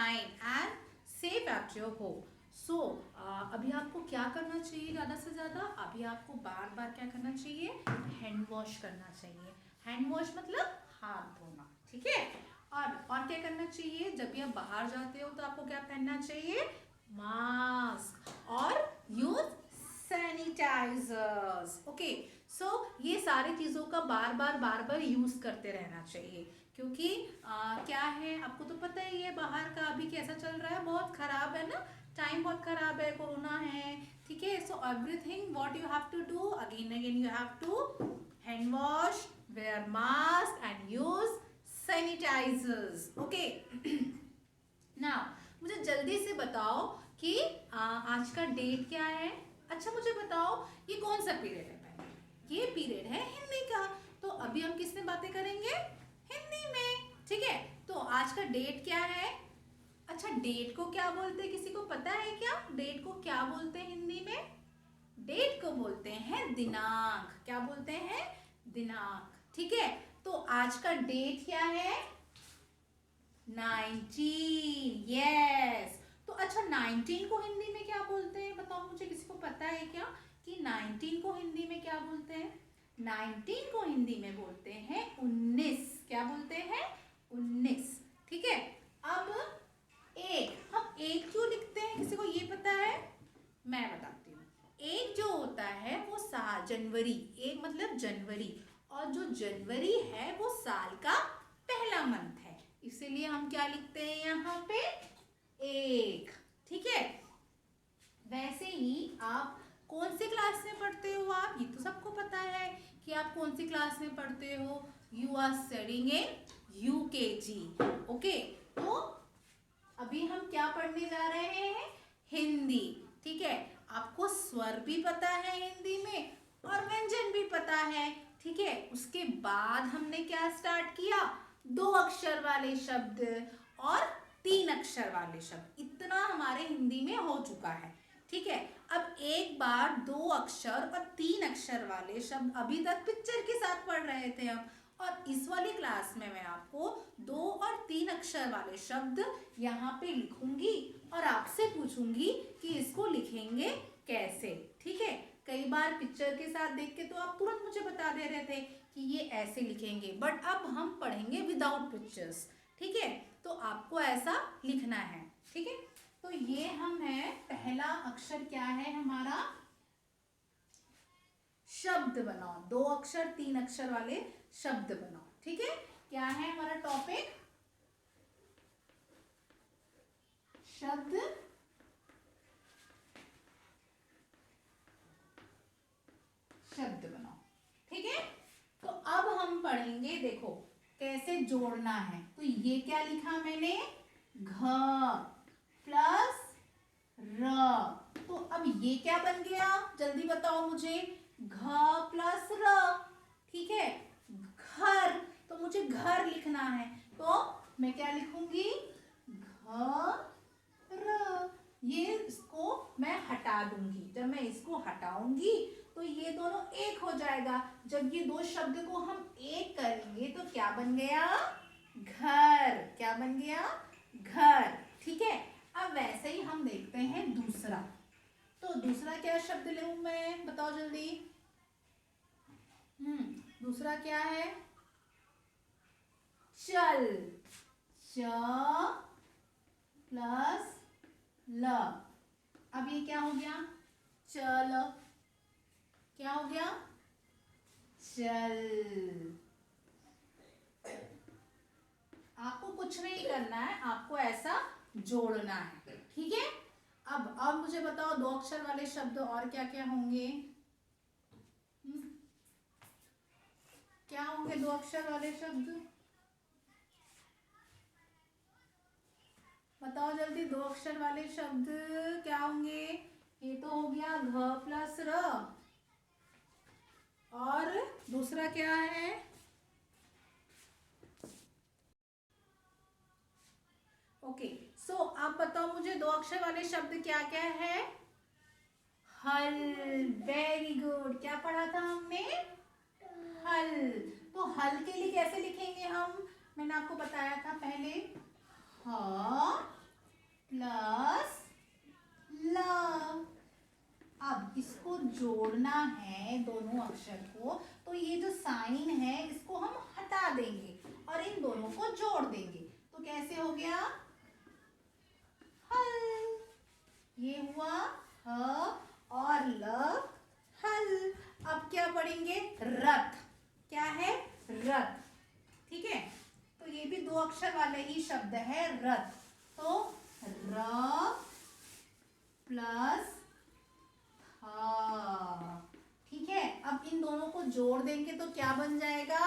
Fine and safe at your home. So अभी आपको क्या करना चाहिए ज़्यादा से ज़्यादा, अभी आपको बार बार क्या करना चाहिए, हैंड वॉश करना चाहिए। हैंड वॉश मतलब हाथ धोना, ठीक है। और क्या करना चाहिए, जब भी आप बाहर जाते हो तो आपको क्या पहनना चाहिए, मास्क और यूज सैनिटाइजर्स। ओके, सो ये सारी चीज़ों का बार बार यूज़ करते रहना चाहिए, क्योंकि क्या है आपको तो पता ही है बाहर का अभी कैसा चल रहा है, बहुत खराब है ना, टाइम बहुत खराब है, कोरोना है, ठीक है। So everything what you have to do, again you have to hand wash, wear mask and use sanitizers. Okay, now मुझे जल्दी से बताओ कि आज का डेट क्या है। अच्छा मुझे बताओ ये कौन सा पीरियड है, पहले ये पीरियड है हिंदी का, तो अभी हम किस में बातें करेंगे, हिंदी में, ठीक है। तो आज का डेट क्या है, अच्छा डेट को क्या बोलते हैं, किसी को पता है क्या, डेट को क्या बोलते हैं हिंदी में, डेट को बोलते हैं दिनांक, क्या बोलते हैं, दिनांक, ठीक है। तो आज का डेट क्या है, 19, यस। तो अच्छा 19 को हिंदी में क्या बोलते हैं, बताओ मुझे, किसी को पता है क्या कि 19 को हिंदी में क्या बोलते हैं, 19 को हिंदी में बोलते हैं 19, क्या बोलते हैं, 19, ठीक है। अब एक, हम एक क्यों लिखते हैं, किसी को ये पता है, मैं बताती हूँ। एक जो होता है वो जनवरी, एक मतलब जनवरी, और जो जनवरी है वो साल का पहला मंथ है, इसीलिए हम क्या लिखते हैं यहाँ पे, एक, ठीक है। वैसे ही आप कौन सी क्लास में पढ़ते हो, आप ये तो सबको पता है कि आप कौन सी क्लास में पढ़ते हो, you are studying in UKG. Okay, तो अभी हम क्या पढ़ने जा रहे हैं, हिंदी, ठीक है। आपको स्वर भी पता है हिंदी में और व्यंजन भी पता है, ठीक है। उसके बाद हमने क्या स्टार्ट किया, 2 अक्षर वाले शब्द और 3 अक्षर वाले शब्द, इतना हमारे हिंदी में हो चुका है, ठीक है। अब एक बार 2 अक्षर और 3 अक्षर वाले शब्द अभी तक पिक्चर के साथ पढ़ रहे थे हम, और इस वाली क्लास में मैं आपको 2 और 3 अक्षर वाले शब्द यहाँ पे लिखूंगी और आपसे पूछूंगी कि इसको लिखेंगे कैसे, ठीक है। कई बार पिक्चर के साथ देख के तो आप तुरंत मुझे बता दे रहे थे कि ये ऐसे लिखेंगे, बट अब हम पढ़ेंगे विदाउट पिक्चर्स, ठीक है। तो आपको ऐसा लिखना है, ठीक है। तो ये हम है, पहला अक्षर क्या है हमारा, शब्द बनाओ, 2 अक्षर 3 अक्षर वाले शब्द बनाओ, ठीक है। क्या है हमारा टॉपिक, शब्द, शब्द बनाओ, ठीक है। तो अब हम पढ़ेंगे, देखो कैसे जोड़ना है। तो ये क्या लिखा मैंने, घ प्लस र, तो अब ये क्या बन गया, जल्दी बताओ मुझे, घ प्लस र, ठीक है, घर, तो मुझे घर लिखना है, तो मैं क्या लिखूंगी, घर, ये इसको मैं हटा दूंगी, जब मैं इसको हटाऊंगी तो ये दोनों एक हो जाएगा, जब ये 2 शब्द को हम एक करेंगे तो क्या बन गया, घर, क्या बन गया, घर, ठीक है। अब वैसे ही हम देखते हैं दूसरा, तो दूसरा क्या शब्द लूं मैं, बताओ जल्दी, दूसरा क्या है, चल, च प्लस ल, अब ये क्या हो गया, चल, क्या हो गया, चल। आपको कुछ नहीं करना है, आपको ऐसा जोड़ना है, ठीक है। अब मुझे बताओ 2 अक्षर वाले शब्द और क्या क्या होंगे, क्या होंगे 2 अक्षर वाले शब्द, बताओ जल्दी, 2 अक्षर वाले शब्द क्या होंगे, ये तो हो गया घ प्लस र, और दूसरा क्या है, ओके। सो आप बताओ मुझे 2 अक्षर वाले शब्द क्या क्या है, हल, वेरी गुड, क्या पढ़ा था हमने, हल। तो हल के लिए कैसे लिखेंगे हम, मैंने आपको बताया था पहले, ह प्लस ल। अब इसको जोड़ना है दोनों अक्षर को, तो ये जो साइन है इसको हम हटा देंगे और इन दोनों को जोड़ देंगे। तो कैसे हो गया? हल। ये हुआ ह और ल, हल। अब क्या पढ़ेंगे? रथ। क्या है? रथ। ठीक है, तो ये भी दो अक्षर वाले ही शब्द है, रथ। तो र प्लस हा। ठीक है, अब इन दोनों को जोड़ देंगे तो क्या बन जाएगा?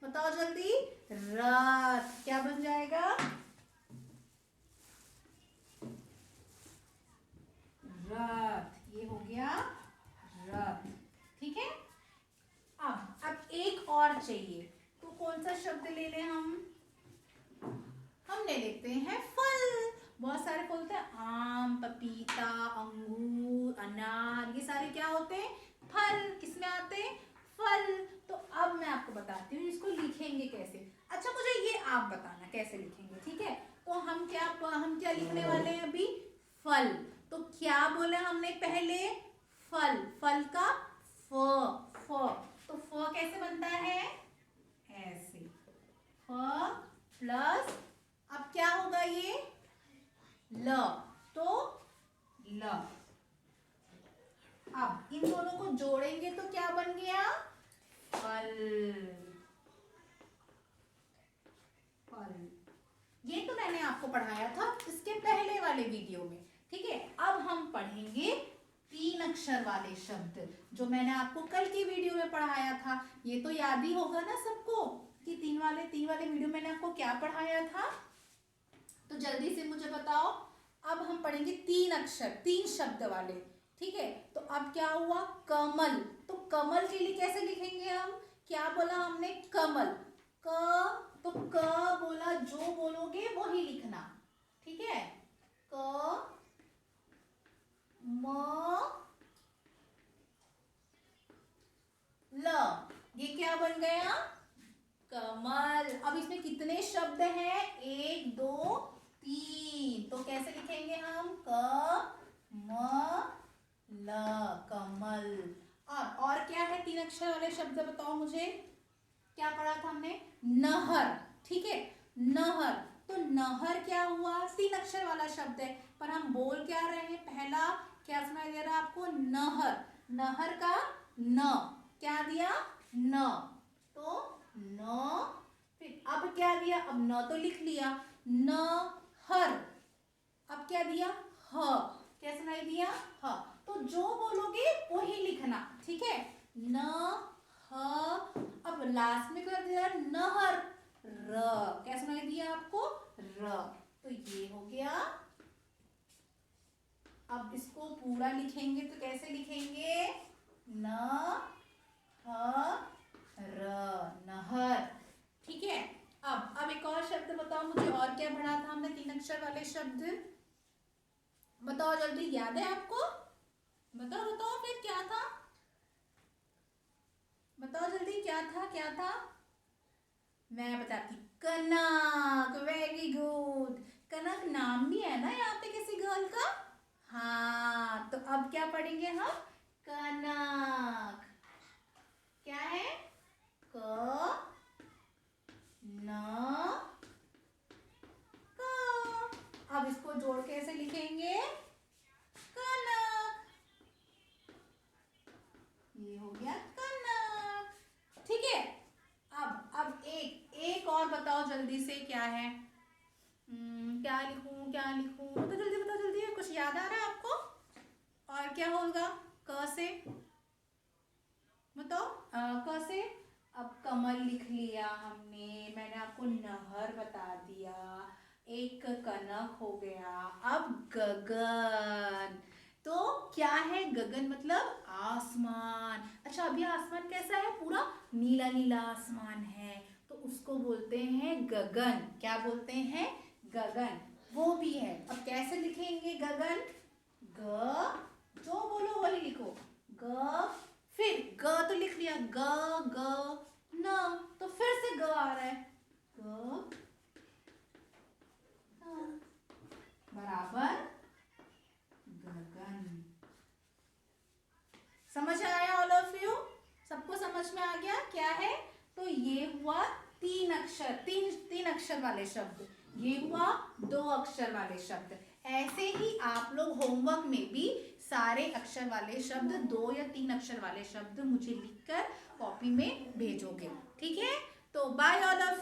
बताओ जल्दी। रथ। क्या बन जाएगा? रथ। ये हो गया रथ। ठीक है, अब एक और चाहिए, तो कौन सा शब्द ले लें हम ले लेते हैं फल। बहुत सारे फल होते हैं, आम, पपीता, अंगूर, अनार, ये सारे क्या होते हैं? फल। किसमें आते हैं? फल। तो अब मैं आपको बताती हूँ इसको लिखेंगे कैसे। अच्छा, मुझे ये आप बताना कैसे लिखेंगे, ठीक है? तो हम क्या लिखने वाले हैं अभी? फल। तो क्या बोला हमने पहले? फल। फल का फ। तो फ कैसे बनता है? ऐसे। फ प्लस, अब क्या होगा ये? ल। तो ल। अब इन दोनों को जोड़ेंगे तो क्या बन गया? फल। फल। ये तो मैंने आपको पढ़ाया था इसके पहले वाले वीडियो में। ठीक है, अब हम पढ़ेंगे तीन अक्षर वाले शब्द, जो मैंने आपको कल की वीडियो में पढ़ाया था। ये तो याद ही होगा ना सबको कि तीन वाले वीडियो मैंने आपको क्या पढ़ाया था। तो जल्दी से मुझे बताओ। अब हम पढ़ेंगे तीन अक्षर, तीन शब्द वाले। ठीक है, तो अब क्या हुआ? कमल। तो कमल के लिए कैसे लिखेंगे हम? क्या बोला हमने? कमल। क, तो क बोला, जो बोलोगे वही लिखना। ठीक है, क म ल। ये क्या बन गया? कमल। अब इसमें कितने शब्द हैं? एक, दो, तीन। तो कैसे लिखेंगे हम? क म ल, कमल। और क्या है तीन अक्षर वाले शब्द? बताओ मुझे। क्या पढ़ा था हमने? नहर। ठीक है, नहर। तो नहर क्या हुआ? तीन अक्षर वाला शब्द है, पर हम बोल क्या रहे हैं? पहला क्या सुनाई दे रहा है आपको? नहर। नहर का न क्या दिया? न। तो न, फिर अब क्या दिया? अब न तो लिख लिया, न हर। अब क्या दिया? ह। क्या सुनाई दिया? ह। तो जो बोलोगे वो ही लिखना। ठीक है, न ह। अब लास्ट में कर दिया नहर, र। क्या सुनाई दिया आपको? र। तो ये हो गया। अब इसको पूरा लिखेंगे तो कैसे लिखेंगे? न ह र, नहर। ठीक है, अब एक और शब्द बताओ मुझे। और क्या पढ़ा था हमने तीन अक्षर वाले शब्द? बताओ जल्दी, याद है आपको? बताओ बताओ, फिर क्या था? बताओ जल्दी, क्या था क्या था? मैं बताती। कनक। Very good. कनक नाम भी है ना यहाँ पे किसी गर्ल का। हाँ, तो अब क्या पढ़ेंगे हम? कनक। क्या है? क न क। अब इसको जोड़ के ऐसे लिखेंगे, कनक। ये हो गया कनक। ठीक है, अब एक और बताओ जल्दी से, क्या है? क्या लिखूं क्या लिखूं? तो जल्दी बताओ, जल्दी। कुछ याद आ रहा है आपको? और क्या होगा क से? बताओ। क से अब कमल लिख लिया हमने, मैंने आपको नहर बता दिया, एक कनक हो गया। अब गगन। तो क्या है गगन? मतलब आसमान। अच्छा, अभी आसमान कैसा है? पूरा नीला नीला आसमान है, तो उसको बोलते हैं गगन। क्या बोलते हैं? गगन। वो भी है। अब कैसे लिखेंगे गगन? ग, जो बोलो वही लिखो। ग, फिर ग तो लिख लिया, ग ग न, तो फिर से ग आ रहा है, ग न। बराबर गगन। समझ आया ऑल ऑफ यू? सबको समझ में आ गया क्या है? तो ये हुआ तीन अक्षर वाले शब्द, ये हुआ 2 अक्षर वाले शब्द। ऐसे ही आप लोग होमवर्क में भी सारे अक्षर वाले शब्द, 2 या 3 अक्षर वाले शब्द मुझे लिखकर कॉपी में भेजोगे, ठीक है? तो बाय ऑल ऑफ